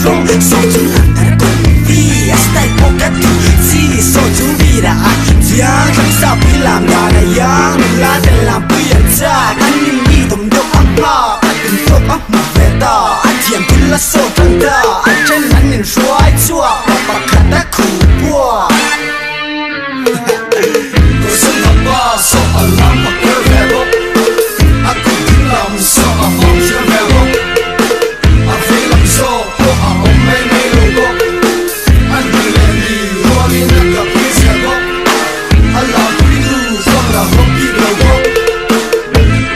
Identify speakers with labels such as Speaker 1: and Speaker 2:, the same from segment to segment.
Speaker 1: rong so tu ta con vi stai poca tu si so tu vira yang kan sa pilam da na yang la de la buyan cha kan ni dom do apa kan to pa ma ve da a tian pin la so tan da a chen nan nin shuai chua pa ka ta ku bo ko sun pa ba so alam ma per ve bo a ku tin lam so a hom che ve bo a fe lam so ko a om me me lo bo an ni le ni ro ni na ka pi se bo Allah we do from the hope you go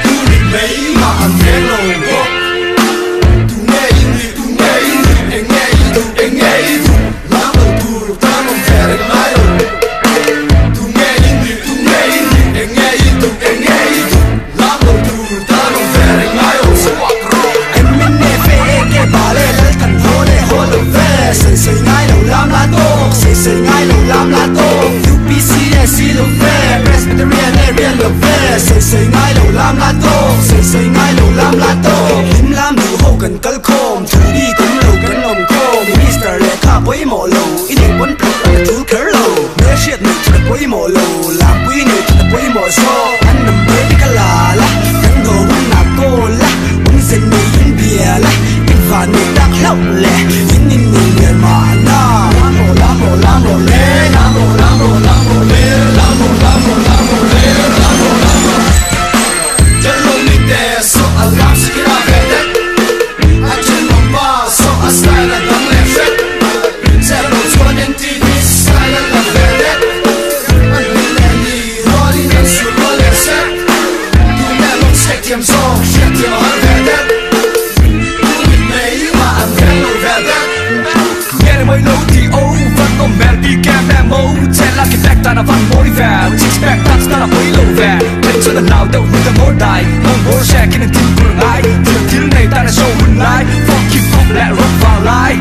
Speaker 1: tu ni mei ma an te lo go tu nei la lo tu ta non fere mai tu nei la lo tu ta non fere mai so akro e me ne fe che vale le canzone holo ve se ngai lo lam la to se ngai lo lam la to si lo ve Presbyterian area lo ve se ngai lo lam la to se ngai lo lam la to lim lam du ho kan kal khom thu đi cũng lo kan om khom Mr. le kha poi mo lo in en bon plot la thu ker lo ne shit ne thu poi mo lo la pui ne thu poi mo so an nam be ka la la kan go na ko la un sen ne in bia la in va ne tak lo le in ne ma na la mo le la mo le so I love to get out of that. I turn my bar, so I style like I'm left it. Tell those one in TV, style like I'm left it. I'm really rolling and so roll it set. Do never check them songs, shit them on that. Do with me, I'm hello that. Get away low, the old fun, no matter the game that mode. Tell like it back down, I'm more valve. Expect that's not a way low that. Cho lần nào đâu với more die không more share cái nên tin của ai tiếng này ta là show online fuck keep up lại rock vào lại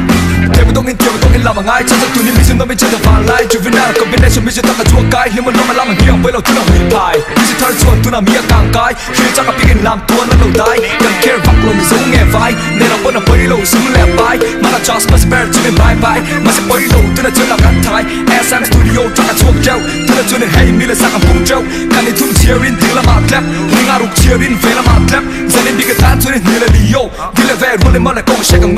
Speaker 1: theo tôi nghe làm bằng ai cho tôi niềm tin nó mới chân được vào lại chủ viên nào còn bên đây cho mình ta là chua cái nếu mà nó mà làm bằng nghiêng với lâu tôi là hủy bài mình sẽ thay chuột tôi là mía càng cái khi chắc là biết làm tua nó đầu đai cần care vắt luôn mình giống nghe vai nên là vẫn là bơi lâu xuống lẹ vai mà là just my spare cho mình bye bye mà sẽ bơi lâu tôi là chơi làm gắn thái SM studio chắc là chuột treo tôi là chơi nên hay mi là sang làm bùng treo càng nên thung chia in tiếng là mạt lép nhưng ai rục chia in về là mạt lép giờ nên đi cái tan cho nên như là liều đi là về luôn lên mà là câu sẽ càng